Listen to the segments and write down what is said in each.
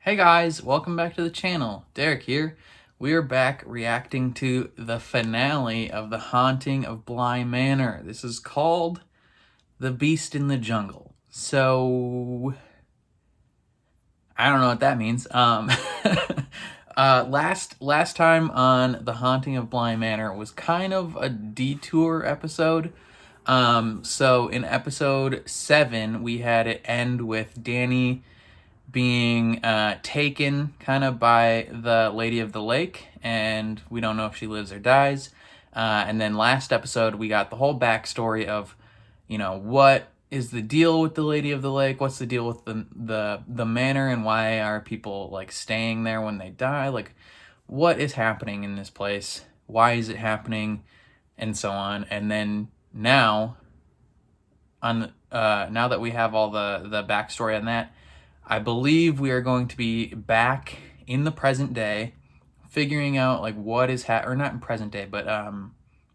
Hey guys, welcome back to the channel. Derek here. We are back reacting to the finale of The Haunting of Bly Manor. This is called The Beast in the Jungle. So, I don't know what that means. Last time on The Haunting of Bly Manor was kind of a detour episode. So in episode 7, we had it end with Dani being taken kind of by the Lady of the Lake, and we don't know if she lives or dies. And then last episode, we got the whole backstory of, what is the deal with the Lady of the Lake? What's the deal with the manor, and why are people like staying there when they die? Like, what is happening in this place? Why is it happening? And so on. And then now, now that we have all the backstory on that, I believe we are going to be back in the present day, figuring out like what is or not in present day, but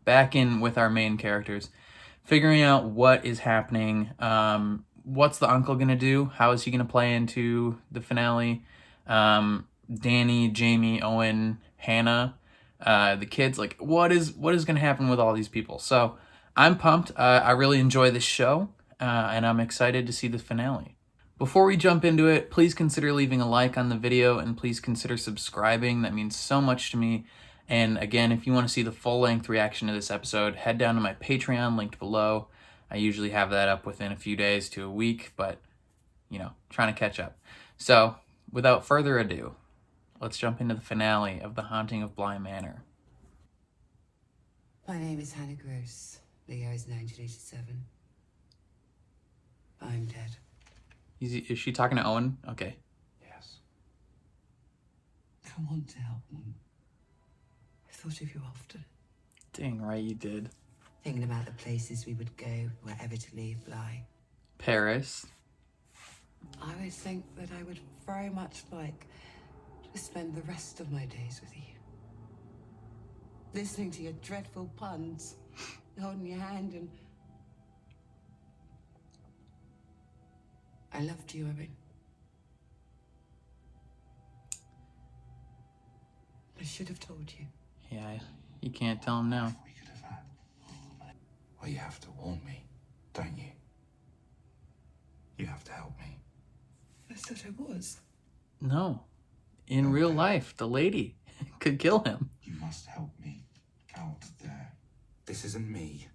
back in with our main characters, figuring out what is happening. What's the uncle gonna do? How is he gonna play into the finale? Dani, Jamie, Owen, Hannah, the kids. Like, what is gonna happen with all these people? So I'm pumped. I really enjoy this show, and I'm excited to see the finale. Before we jump into it, please consider leaving a like on the video, and please consider subscribing. That means so much to me. And again, if you want to see the full-length reaction to this episode, head down to my Patreon linked below. I usually have that up within a few days to a week, but, trying to catch up. So, without further ado, let's jump into the finale of The Haunting of Bly Manor. My name is Hannah Gross. The year is 1987. I'm dead. Is she talking to Owen? Okay. Yes. I want to help them. I thought of you often. Dang right you did. Thinking about the places we would go, wherever to leave Bly. Paris. I always think that I would very much like to spend the rest of my days with you. Listening to your dreadful puns, holding your hand, and I loved you, Owen. I should have told you. Yeah, you can't tell him now. We could have had. Well, you have to warn me, don't you? You have to help me. I thought I was. No. In real life, the lady could kill him. You must help me out there. This isn't me.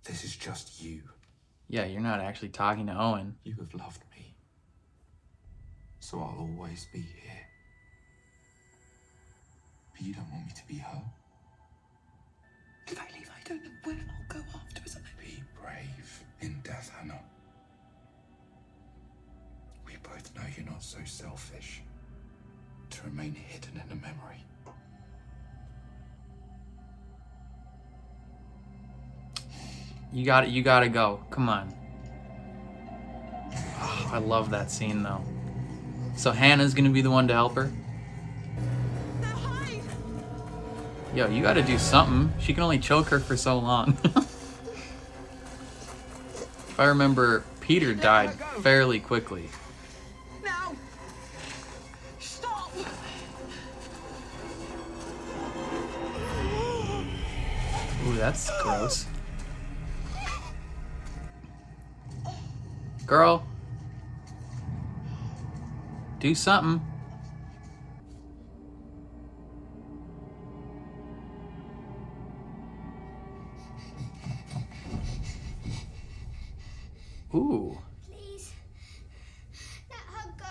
This is just you. Yeah, you're not actually talking to Owen. You have loved me. So I'll always be here. But you don't want me to be her. If I leave, I don't know where I'll go afterwards. Be brave in death, Hannah. We both know you're not so selfish to remain hidden in a memory. You gotta go. Come on. Oh, I love that scene though. So Hannah's gonna be the one to help her? Yo, you gotta do something. She can only choke her for so long. If I remember, Peter died fairly quickly. Now! Stop! Ooh, that's gross. Girl. Do something. Ooh. Please, let her go.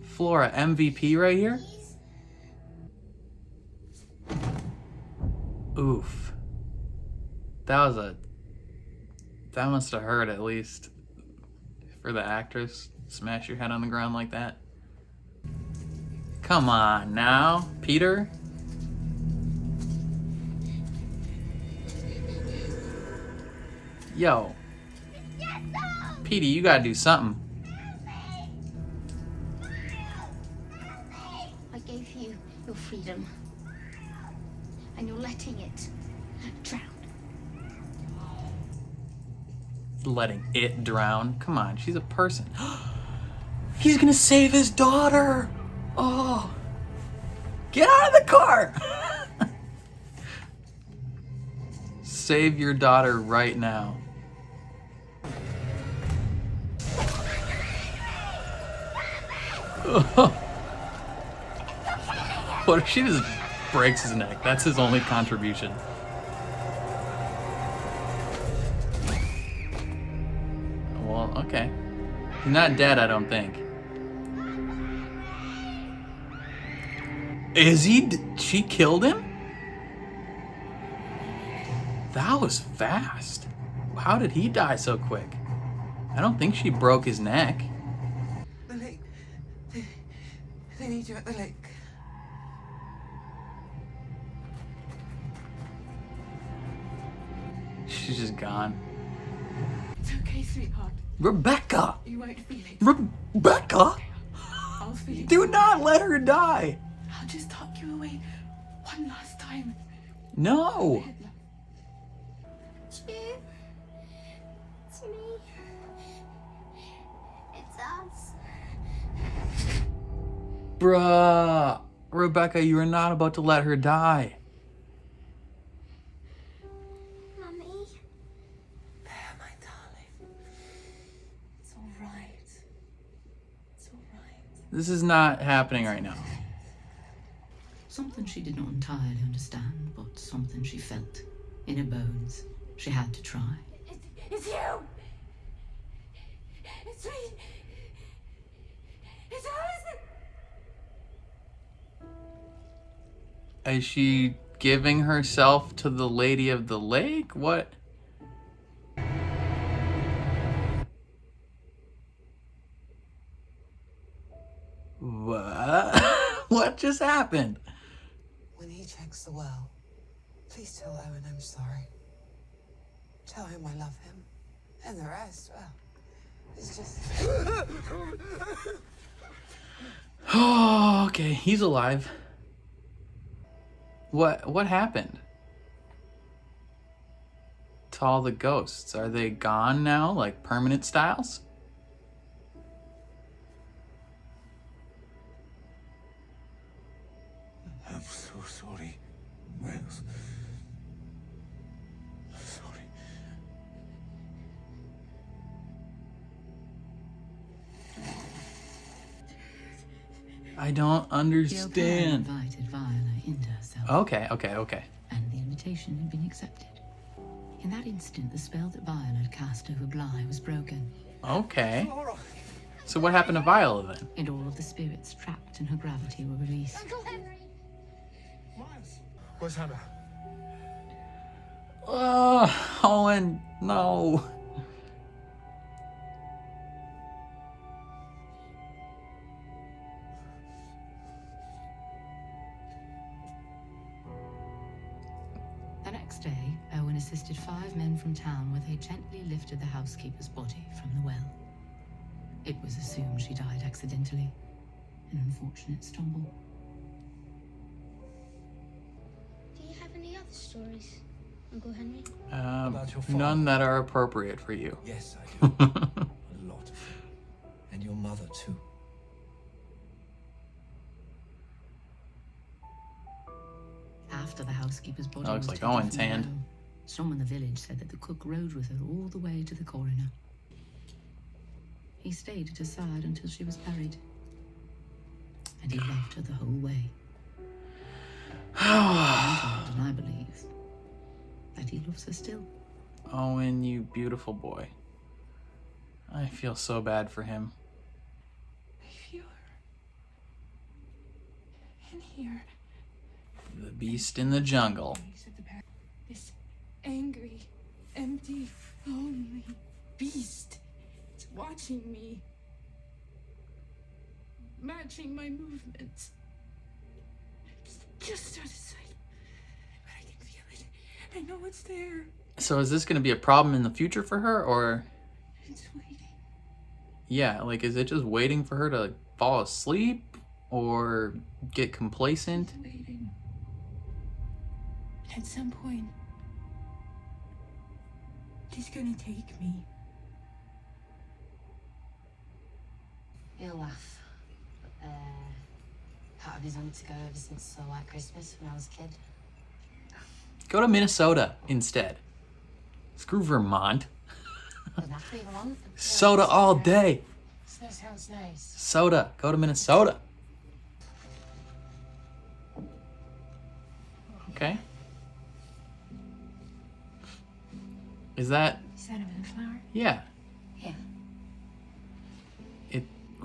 Flora, MVP right here? Please. Oof. That must have hurt at least. For the actress, smash your head on the ground like that. Come on now, Peter. Yo. Petey, you gotta do something. I gave you your freedom, and you're letting it drown. letting it drown. Come on, she's a person. He's gonna save his daughter. Oh, get out of the car. Save your daughter right now. What if she just breaks his neck? That's his only contribution. Well, okay. He's not dead, I don't think. Is he? She killed him? That was fast. How did he die so quick? I don't think she broke his neck. The lake. They need you at the lake. She's just gone. It's okay, sweetheart. Rebecca! You won't feel it. Rebecca? I'll feel it. Do not let her die. I'll just tuck you away one last time. No. It's you. It's me. It's us. Bruh. Rebecca, you are not about to let her die. Mummy. There, my darling. It's all right. It's all right. This is not happening right now. Something she did not entirely understand, but something she felt in her bones. She had to try. It's you! It's me! It's us! Is she giving herself to the Lady of the Lake? What? What? What just happened? When he checks the well, please tell Owen I'm sorry. Tell him I love him. And the rest, well, it's just... Oh, okay, he's alive. What happened to all the ghosts? Are they gone now, like permanent styles? I'm so sorry, Miles. Sorry. I don't The understand. invited Viola into herself, Okay. and the invitation had been accepted. In that instant, the spell that Viola had cast over Bly was broken, Okay. So what happened to Viola then? and all of the spirits trapped in her gravity were released. Uncle Henry. Miles! Where's Hannah? Oh, Owen, no. The next day, Owen assisted 5 men from town where they gently lifted the housekeeper's body from the well. It was assumed she died accidentally, an unfortunate stumble. Do you have any other stories, Uncle Henry? About your father? None that are appropriate for you. Yes, I do. A lot of them. And your mother, too. After the housekeeper's body Looks was like taken Owen's from the hand. well, some in the village said that the cook rode with her all the way to the coroner. He stayed at her side until she was buried, and he loved her the whole way. I'm told, and I believe, that he loves her still. Owen, you beautiful boy. I feel so bad for him. I feel her. In here. The beast in the jungle. This angry, empty, lonely beast. It's watching me. Matching my movements. It's just out of sight. But I can feel it. I know it's there. So is this going to be a problem in the future for her, or... It's waiting. Yeah, like, is it just waiting for her to fall asleep or get complacent? It's waiting. At some point, he's gonna take me. He'll laugh. Part of his wanted to go ever since So White Christmas when I was a kid. Go to Minnesota instead. Screw Vermont. Doesn't have to be Vermont. Soda all day. Snow sounds nice. Soda. Go to Minnesota. Okay. Is that... Is that a moonflower? Yeah. Yeah.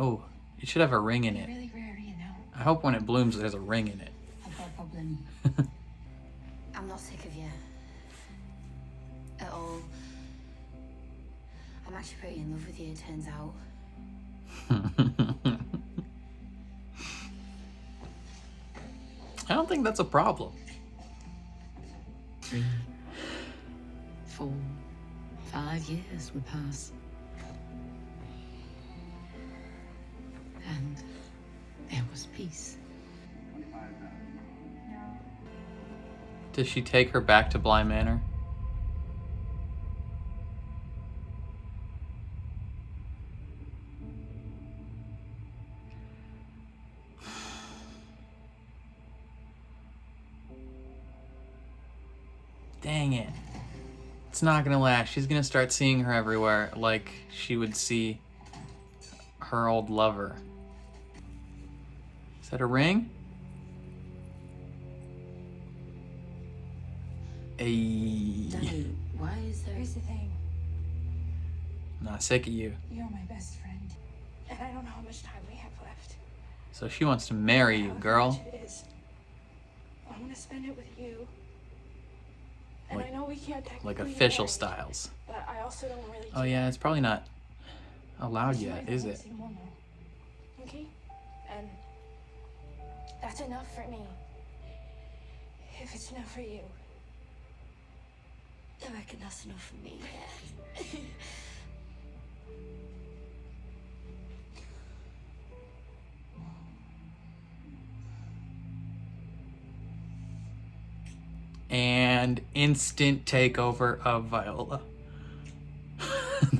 Oh, it should have a ring in it. Really rare, you know. I hope when it blooms there's a ring in it. I've got a problem. I'm not sick of you. At all. I'm actually pretty in love with you, it turns out. I don't think that's a problem. 3, 4, 5 years would pass. And there was peace. Does she take her back to Bly Manor? Dang it. It's not gonna last. She's gonna start seeing her everywhere like she would see her old lover. Is that a ring? Dani, why is there... Here's the thing. I'm not sick of you. You're my best friend. And I don't know how much time we have left. So she wants to marry you, girl. How much it is. I want to spend it with you. And I know we can't technically Like get official married, styles. but I also don't really Oh yeah, it's probably not allowed yet, is it? Okay? And that's enough for me. If it's enough for you. I reckon that's enough for me. And instant takeover of Viola.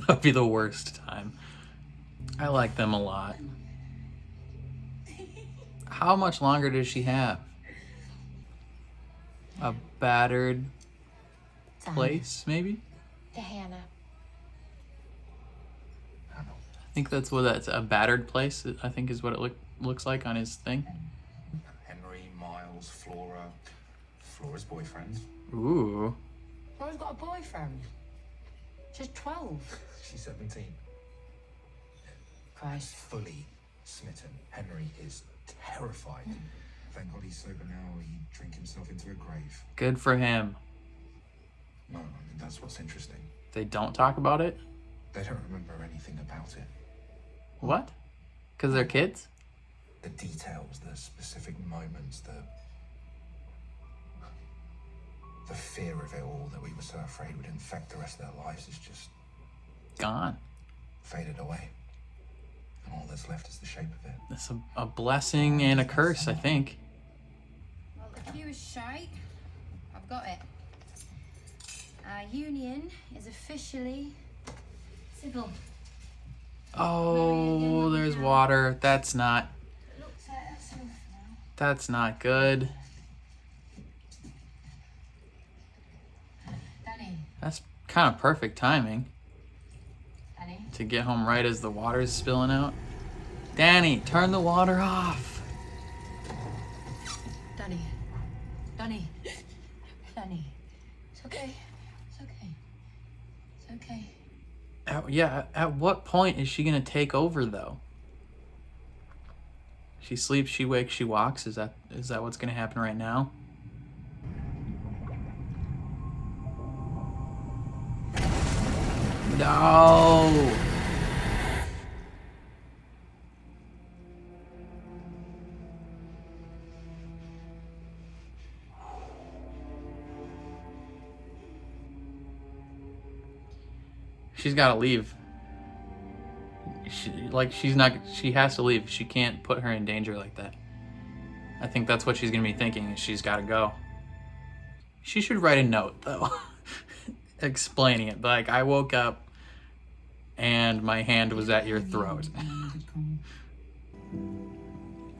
That'd be the worst time. I like them a lot. How much longer does she have? A battered place, maybe? To Hannah. I think that's what that's a battered place. I think is what it looks like on his thing. Henry, Miles, Flora. Flora's boyfriend. Ooh. Flora's got a boyfriend. She's 12. She's 17. Christ. Fully smitten. Henry is terrified. Thank God he's sober now. He'd drink himself into a grave. Good for him. No, I mean, that's what's interesting. They don't talk about it? They don't remember anything about it. What? Because they're kids? The details, the specific moments, the fear of it all that we were so afraid would infect the rest of their lives is just Gone. faded away. And all that's left is the shape of it. It's a blessing and a curse, I think. Well, if you was shite, I've got it. Our union is officially civil. Oh, there's water. That's not Looks like that's enough now. That's not good. Dani. That's kind of perfect timing Dani. to get home right as the water's spilling out. Dani, turn the water off. Dani. Dani. Dani. It's okay. It's okay. It's okay. At what point is she gonna take over though? She sleeps, she wakes, she walks. Is that what's gonna happen right now? No. She's got to leave. She has to leave. She can't put her in danger like that. I think that's what she's going to be thinking, is she's got to go. She should write a note, though, explaining it. Like, I woke up and my hand was at your throat.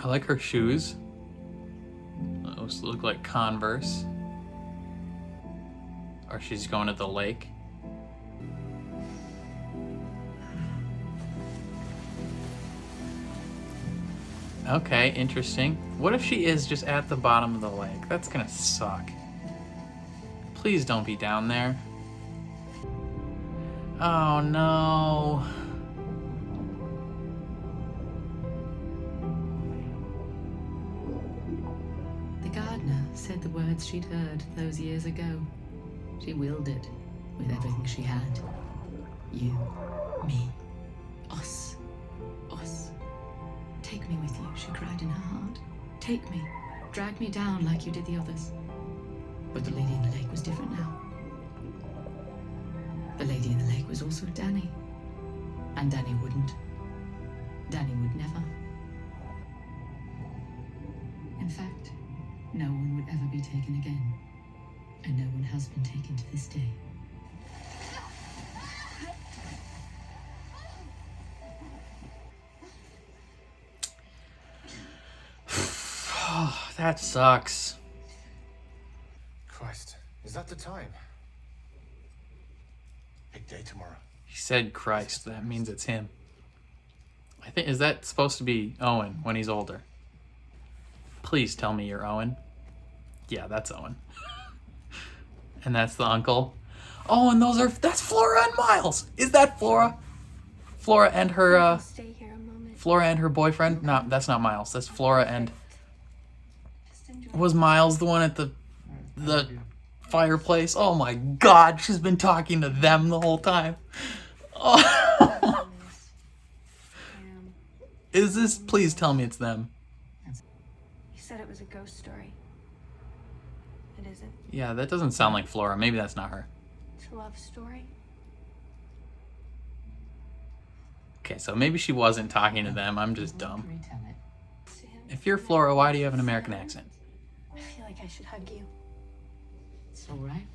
I like her shoes. Those look like Converse. Or she's going to the lake. Okay, interesting. What if she is just at the bottom of the lake? That's gonna suck. Please don't be down there. Oh no. The gardener said the words she'd heard those years ago. She willed it with everything she had. You, me, us, us. Take me with you, she cried in her heart. Take me, drag me down like you did the others. But the lady in the lake was different now. The lady in the lake was also Dani. And Dani wouldn't. Dani would never. In fact, no one would ever be taken again. And no one has been taken to this day. Oh, that sucks. Christ, is that the time? Big day tomorrow. He said Christ, that means it's him. I think, is that supposed to be Owen when he's older? Please tell me you're Owen. Yeah, that's Owen. And that's the uncle. Oh, and that's Flora and Miles. Is that Flora? Flora and her, Stay here a moment. Flora and her boyfriend? No, that's not Miles. That's Flora and... Was Miles the one at the fireplace? Oh my god, she's been talking to them the whole time. Oh. Is this... Please tell me it's them. You said it was a ghost story. It isn't. Yeah, that doesn't sound like Flora. Maybe that's not her. It's a love story. Okay, so maybe she wasn't talking to them. I'm just dumb. Retell it. To him. If you're Flora, why do you have an American accent? I feel like I should hug you. It's all right.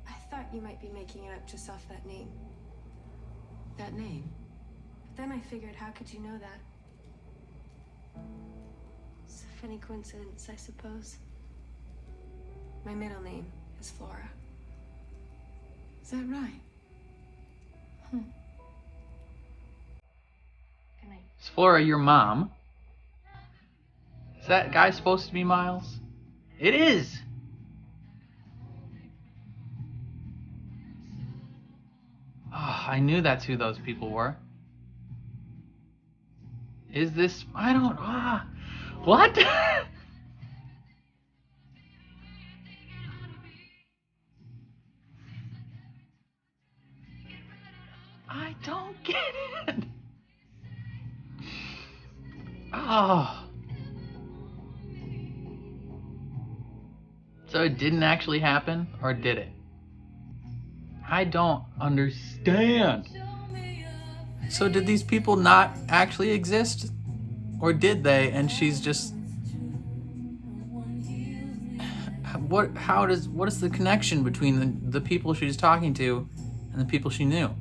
I thought you might be making it up just off that name. That name? But then I figured, how could you know that? It's a funny coincidence, I suppose. My middle name is Flora. Is that right? Good night. Is Flora your mom? Is that guy supposed to be Miles? It is! Oh, I knew that's who those people were. Is this... I don't... what? I don't get it. Oh. So it didn't actually happen, or did it? I don't understand. So did these people not actually exist? Or did they, and she's just... What is the connection between the people she's talking to and the people she knew?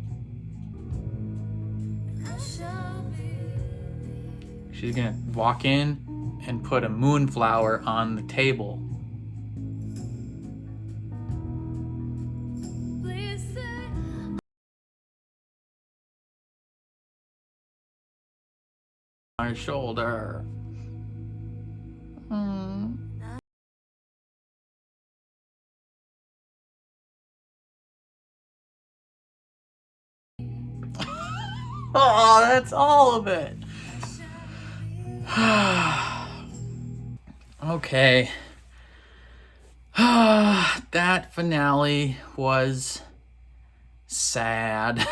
She's gonna walk in and put a moonflower on the table. On her shoulder. Oh, that's all of it. Okay. That finale was sad.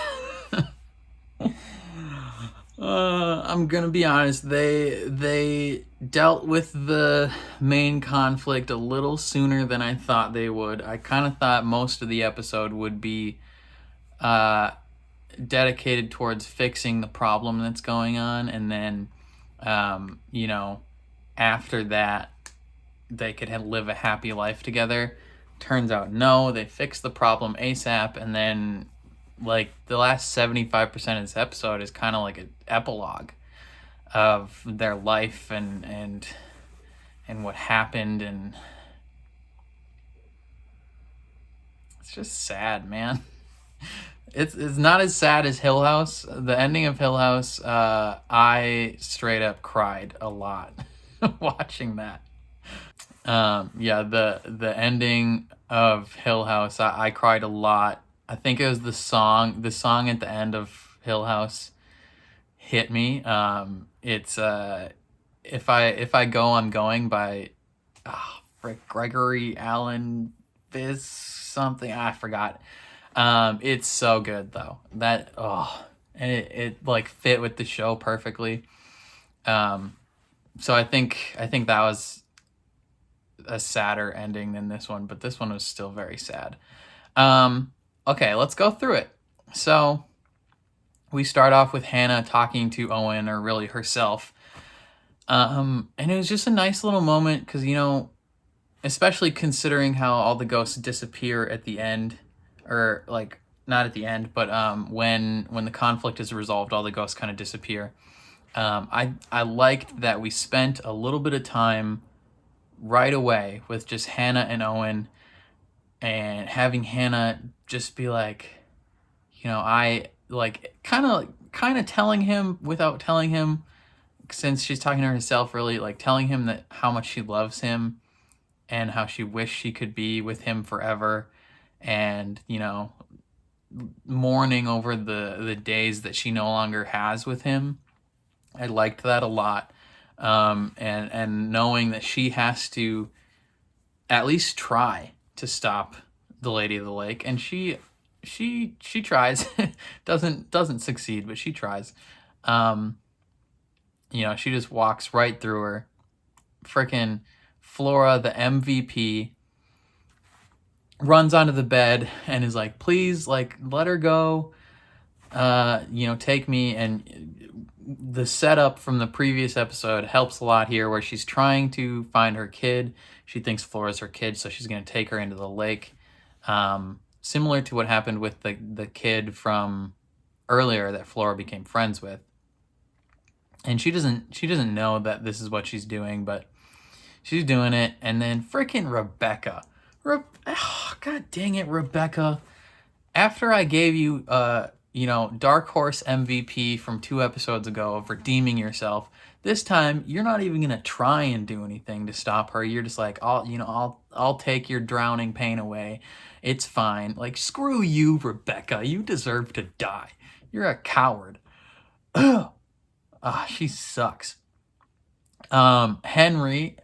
I'm gonna be honest, they dealt with the main conflict a little sooner than I thought they would. I kind of thought most of the episode would be dedicated towards fixing the problem that's going on, and then after that they could live a happy life together. turns out no, they fix the problem ASAP, and then like the last 75% of this episode is kind of like an epilogue of their life and what happened, and it's just sad, man. It's not as sad as Hill House. The ending of Hill House, I straight up cried a lot watching that. Yeah, the ending of Hill House, I cried a lot. I think it was the song at the end of Hill House hit me. It's if I go, I'm going by Gregory Allen Fizz something, I forgot. It's so good though. That and it like fit with the show perfectly. So I think that was a sadder ending than this one, but this one was still very sad. Okay, let's go through it. So we start off with Hannah talking to Owen, or really herself. And it was just a nice little moment because, you know, especially considering how all the ghosts disappear at the end, or like not at the end, but when the conflict is resolved, all the ghosts kind of disappear. I liked that we spent a little bit of time right away with just Hannah and Owen, and having Hannah just be like, you know, I like kind of telling him without telling him, since she's talking to herself, really like telling him that how much she loves him and how she wished she could be with him forever, and, you know, mourning over the days that she no longer has with him. I liked that a lot. And knowing that she has to at least try to stop the Lady of the Lake, and she tries. doesn't succeed, but she tries. You know, she just walks right through her. Frickin' Flora, the MVP, runs onto the bed and is like, please, like, let her go. You know, take me. And the setup from the previous episode helps a lot here, where she's trying to find her kid. She thinks Flora's her kid, so she's going to take her into the lake. Similar to what happened with the kid from earlier that Flora became friends with. And she doesn't know that this is what she's doing, but she's doing it. And then freaking Rebecca. God dang it, Rebecca. After I gave you, you know, Dark Horse MVP from 2 episodes ago of redeeming yourself, this time you're not even gonna try and do anything to stop her. You're just like, I'll take your drowning pain away. It's fine. Like, screw you, Rebecca. You deserve to die. You're a coward. She sucks. Henry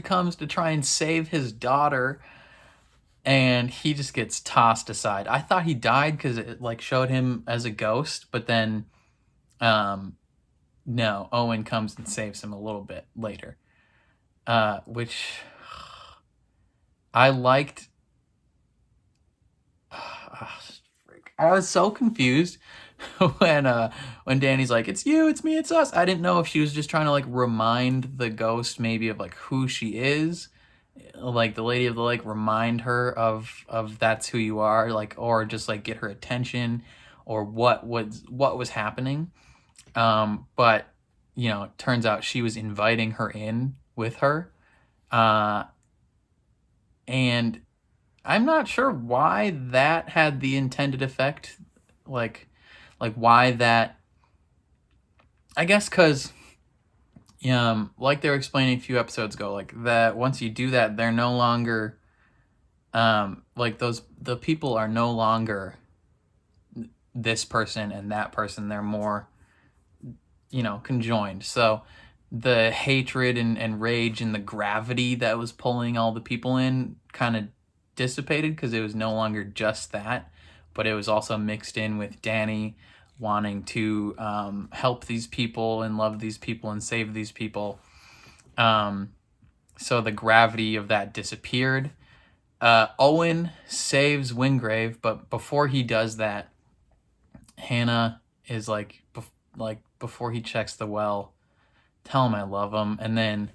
comes to try and save his daughter, and he just gets tossed aside. I thought he died because it like showed him as a ghost, but then no, Owen comes and saves him a little bit later, which I liked. I was so confused when Dani's like, it's you, it's me, it's us. I didn't know if she was just trying to like remind the ghost maybe of like who she is, like the Lady of the Lake, remind her of that's who you are, like, or just like get her attention, or what was happening. But you know, it turns out she was inviting her in with her, and I'm not sure why that had the intended effect, like why that. I guess because like they were explaining a few episodes ago, like that once you do that, they're no longer like the people are no longer this person and that person. They're more, you know, conjoined. So the hatred and rage and the gravity that was pulling all the people in kind of dissipated, because it was no longer just that, but it was also mixed in with Dani wanting to help these people and love these people and save these people. So the gravity of that disappeared. Owen saves Wingrave, but before he does that, Hannah is like, before he checks the well, tell him I love him. And then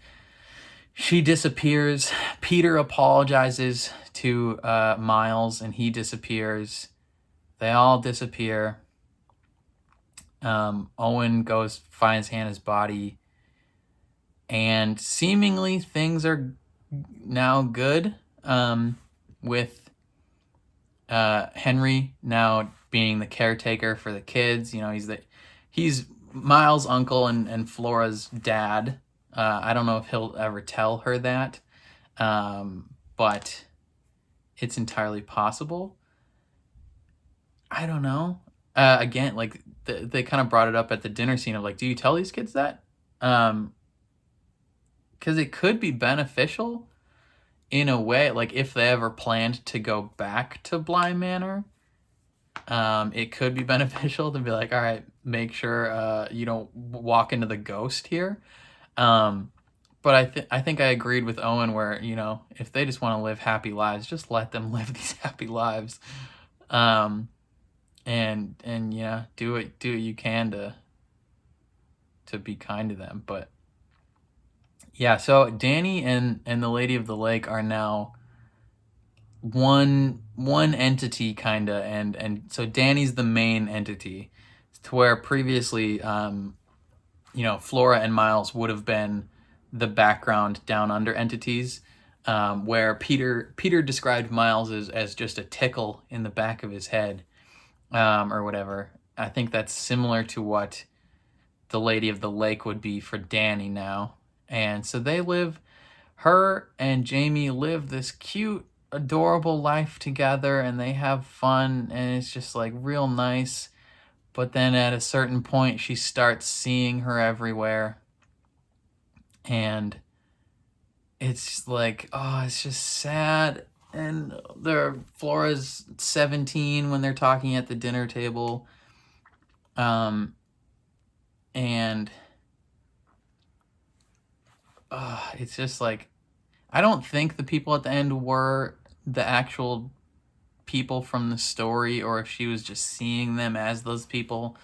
she disappears. Peter apologizes to Miles, and he disappears. They all disappear. Owen goes, finds Hannah's body, and seemingly things are now good, with Henry now being the caretaker for the kids. You know, he's Miles' uncle and Flora's dad. I don't know if he'll ever tell her that, but it's entirely possible. I don't know. Again, like they kind of brought it up at the dinner scene of like, do you tell these kids that? Because it could be beneficial in a way. Like if they ever planned to go back to Bly Manor, it could be beneficial to be like, all right, make sure you don't walk into the ghost here. But I think I agreed with Owen where, you know, if they just want to live happy lives, just let them live these happy lives. And yeah, do what you can to be kind to them. But yeah, so Dani and the Lady of the Lake are now one entity kinda, and so Dani's the main entity, to where previously you know, Flora and Miles would have been the background down under entities, where Peter described Miles as just a tickle in the back of his head, or whatever. I think that's similar to what the Lady of the Lake would be for Dani now. And so her and Jamie live this cute, adorable life together, and they have fun, and it's just like real nice. But then at a certain point, she starts seeing her everywhere, and it's like, oh, it's just sad. And Flora's 17 when they're talking at the dinner table, and it's just like, I don't think the people at the end were the actual people from the story, or if she was just seeing them as those people.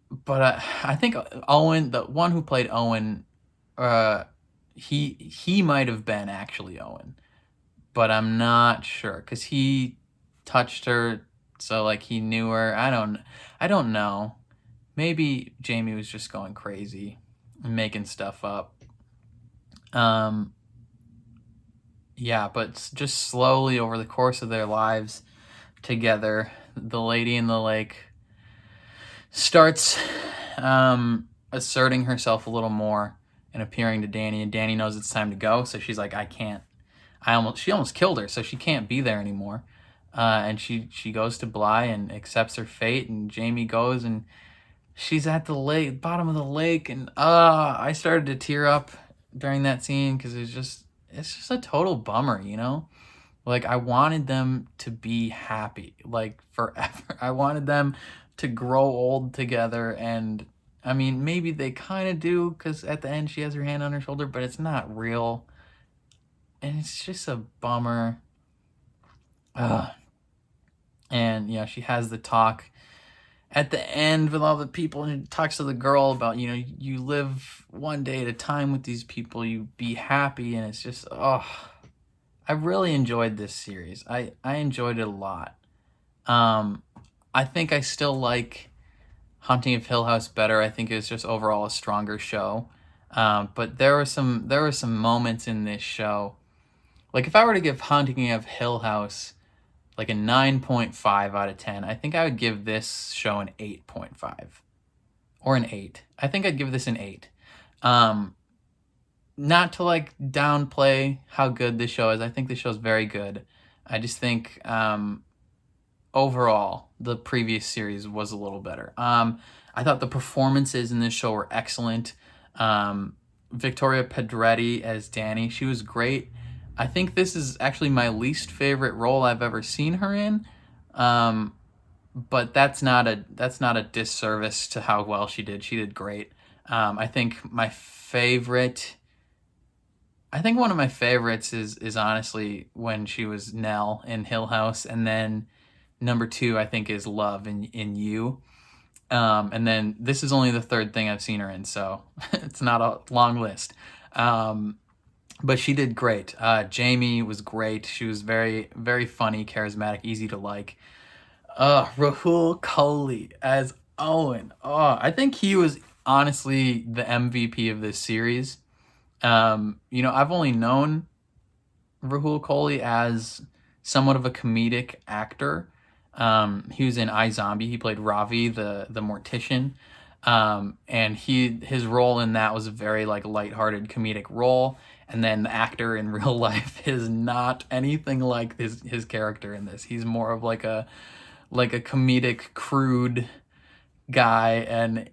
But I think Owen, the one who played Owen, he might have been actually Owen, but I'm not sure because he touched her, so like he knew her. I don't know. Maybe Jamie was just going crazy and making stuff up. Yeah, but just slowly over the course of their lives together, the Lady in the Lake starts asserting herself a little more and appearing to Dani, and Dani knows it's time to go, so she's like, she almost killed her, so she can't be there anymore. And she goes to Bly and accepts her fate, and Jamie goes, and she's at the lake, bottom of the lake, and I started to tear up during that scene because it's just a total bummer, you know? Like, I wanted them to be happy, like, forever. I wanted them to grow old together, and, I mean, maybe they kind of do, because at the end she has her hand on her shoulder, but it's not real. And it's just a bummer. And, you know, she has the talk at the end with all the people, and talks to the girl about, you know, you live one day at a time with these people, you be happy, and it's just, I really enjoyed this series. I enjoyed it a lot. I think I still like Haunting of Hill House better. I think it's just overall a stronger show. But there were some moments in this show. Like if I were to give Haunting of Hill House like a 9.5 out of 10, I think I would give this show an 8.5 or an 8. I think I'd give this an 8. Not to like downplay how good this show is. I think this show is very good. I just think overall the previous series was a little better. I thought the performances in this show were excellent. Victoria Pedretti as Dani, she was great. I think this is actually my least favorite role I've ever seen her in. But that's not a disservice to how well she did. She did great. I think one of my favorites is honestly when she was Nell in Hill House, and then number 2 I think is Love in You. And then this is only the third thing I've seen her in, so it's not a long list. But she did great. Jamie was great. She was very, very funny, charismatic, easy to like. Rahul Kohli as Owen. I think he was honestly the MVP of this series. I've only known Rahul Kohli as somewhat of a comedic actor. He was in iZombie. He played Ravi, the mortician. And his role in that was a very like lighthearted comedic role. And then the actor in real life is not anything like his character in this. He's more of like a comedic, crude guy, and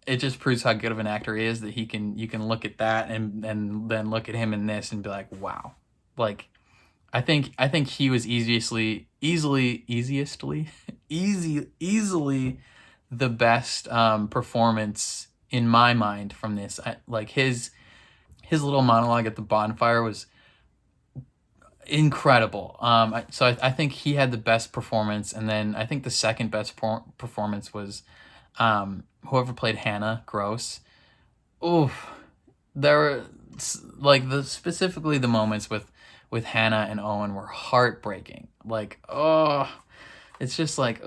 it just proves how good of an actor he is that you can look at that and then look at him in this and be like, wow. Like, I think he was easily the best performance in my mind from this. Like his little monologue at the bonfire was incredible. I think he had the best performance, and then I think the second best performance was whoever played Hannah Gross. Oof, there were specifically the moments with Hannah and Owen were heartbreaking. Like, it's just like,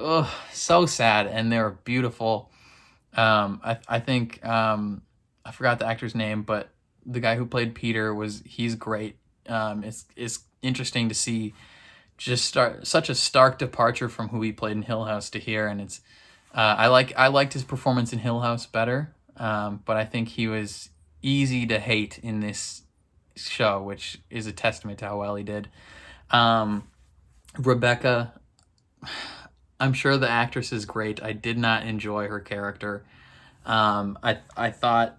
so sad, and they were beautiful. I think I forgot the actor's name, but the guy who played Peter he's great. It's interesting to see just such a stark departure from who he played in Hill House to here, and it's I liked his performance in Hill House better, but I think he was easy to hate in this show, which is a testament to how well he did. Rebecca, I'm sure the actress is great. I did not enjoy her character. I thought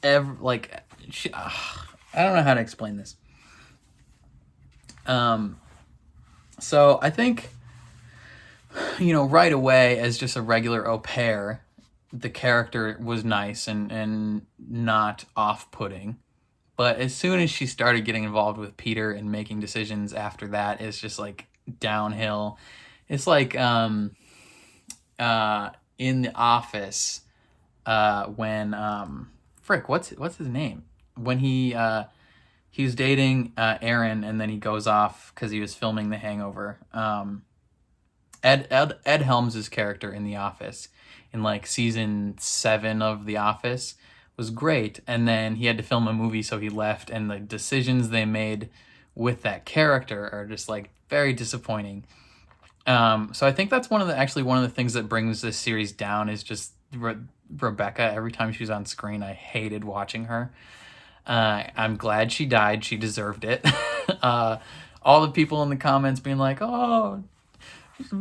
I don't know how to explain this. So I think, right away as just a regular au pair, the character was nice and not off-putting. But as soon as she started getting involved with Peter and making decisions after that, it's just like downhill. It's like in The Office, when what's his name? When he was dating Erin, and then he goes off because he was filming The Hangover. Ed Helms' character in The Office, in like season 7 of The Office, was great, and then he had to film a movie, so he left, and the decisions they made with that character are just like very disappointing. So I think that's one of the things that brings this series down is just Rebecca. Every time she was on screen, I hated watching her. I'm glad she died. She deserved it. All the people in the comments being like, "Oh, it's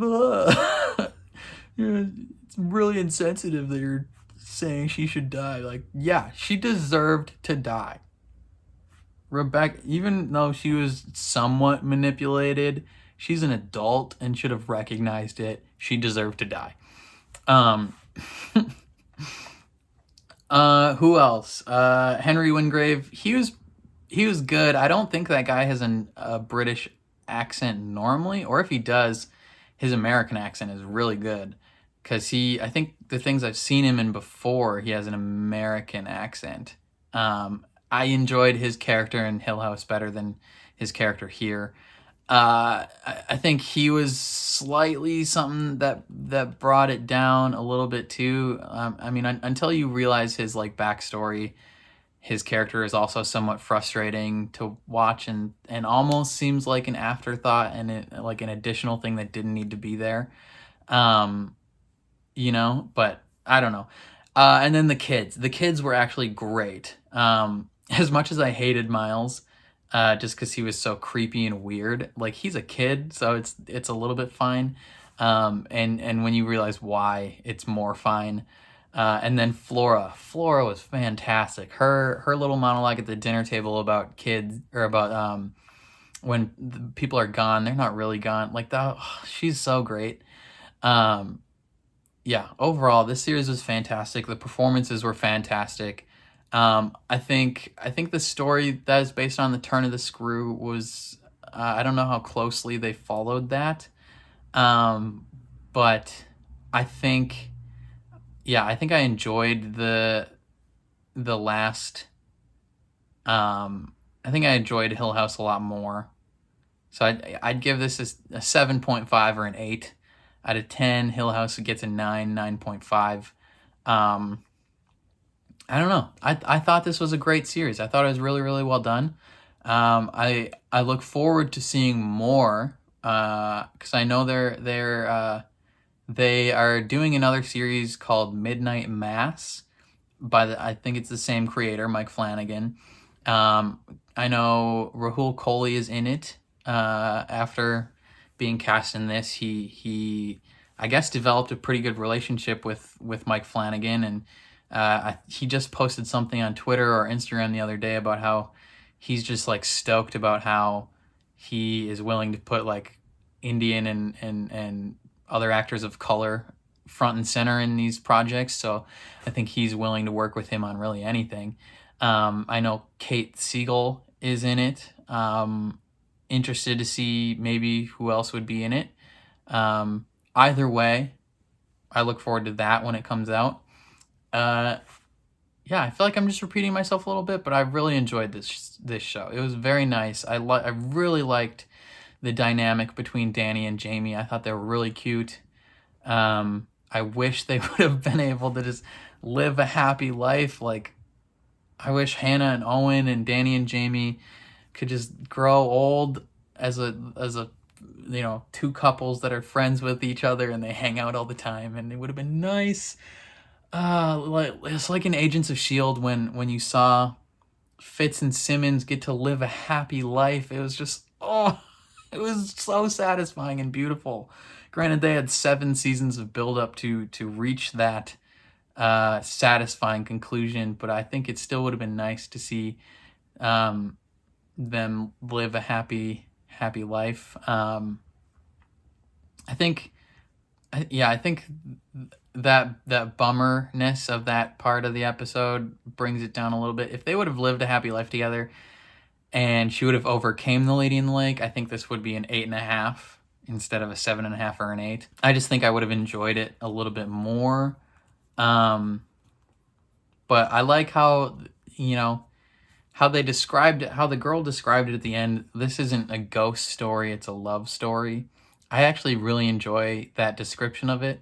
really insensitive that you're saying she should die." Like, yeah, she deserved to die. Rebecca, even though she was somewhat manipulated, she's an adult and should have recognized it. She deserved to die. Who else? Henry Wingrave. He was good. I don't think that guy has a British accent normally, or if he does, his American accent is really good. Because I think the things I've seen him in before, he has an American accent. I enjoyed his character in Hill House better than his character here. I think he was slightly something that brought it down a little bit too. Until you realize his like backstory, his character is also somewhat frustrating to watch and almost seems like an afterthought and like an additional thing that didn't need to be there. But I don't know. And then the kids were actually great. As much as I hated Miles, just because he was so creepy and weird, like he's a kid, so it's a little bit fine. And when you realize why, it's more fine. And then Flora was fantastic. Her little monologue at the dinner table about kids, or about when the people are gone, they're not really gone. Like that, she's so great. Yeah, overall, this series was fantastic. The performances were fantastic. I think the story that is based on the turn of the screw was, I don't know how closely they followed that, but I think I enjoyed the last I think I enjoyed Hill House a lot more. So I'd give this a 7.5 or an 8 out of 10. Hill House gets a 9, 9.5. I don't know. I thought this was a great series. I thought it was really, really well done. I look forward to seeing more because I know they are doing another series called Midnight Mass by I think it's the same creator, Mike Flanagan. I know Rahul Kohli is in it. After being cast in this, he I guess developed a pretty good relationship with Mike Flanagan, and he just posted something on Twitter or Instagram the other day about how he's just like stoked about how he is willing to put like Indian and other actors of color front and center in these projects. So I think he's willing to work with him on really anything. I know Kate Siegel is in it. Interested to see maybe who else would be in it. Either way, I look forward to that when it comes out. Yeah, I feel like I'm just repeating myself a little bit, but I really enjoyed this show. It was very nice. I really liked the dynamic between Dani and Jamie. I thought they were really cute. I wish they would have been able to just live a happy life. Like, I wish Hannah and Owen and Dani and Jamie could just grow old as a two couples that are friends with each other and they hang out all the time, and it would have been nice. It's like in Agents of S.H.I.E.L.D. when you saw Fitz and Simmons get to live a happy life. It was just, it was so satisfying and beautiful. Granted, they had 7 seasons of build up to reach that satisfying conclusion, but I think it still would have been nice to see them live a happy life. I think that bummerness of that part of the episode brings it down a little bit. If they would have lived a happy life together and she would have overcame the lady in the lake, I think this would be an 8.5 instead of a 7.5 or an 8. I just think I would have enjoyed it a little bit more. But I like how, how they described it, how the girl described it at the end. This isn't a ghost story, it's a love story. I actually really enjoy that description of it.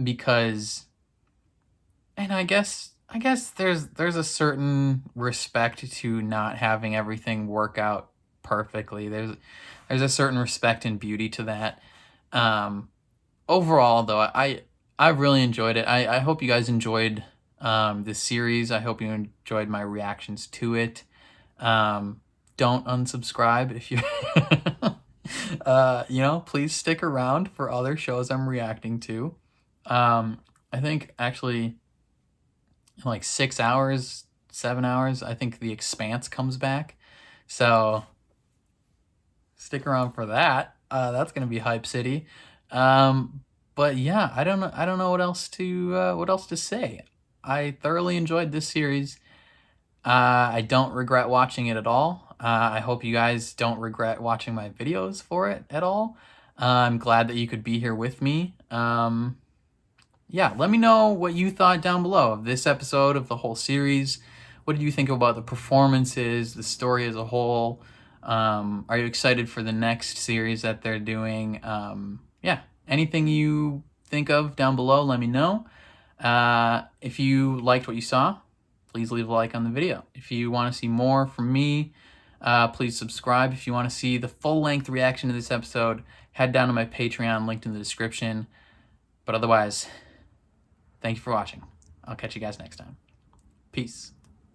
Because, and I guess there's a certain respect to not having everything work out perfectly. There's a certain respect and beauty to that. Overall, though, I really enjoyed it. I hope you guys enjoyed this series. I hope you enjoyed my reactions to it. Don't unsubscribe if you please stick around for other shows I'm reacting to. I think actually in like 6 hours, 7 hours, I think The Expanse comes back. So stick around for that. That's gonna be Hype City. But yeah, I don't know what else to say. I thoroughly enjoyed this series. I don't regret watching it at all. I hope you guys don't regret watching my videos for it at all. I'm glad that you could be here with me. Yeah, let me know what you thought down below of this episode, of the whole series. What did you think about the performances, the story as a whole? Are you excited for the next series that they're doing? Yeah, anything you think of down below, let me know. If you liked what you saw, please leave a like on the video. If you want to see more from me, please subscribe. If you want to see the full-length reaction to this episode, head down to my Patreon, linked in the description. But otherwise, thank you for watching. I'll catch you guys next time. Peace.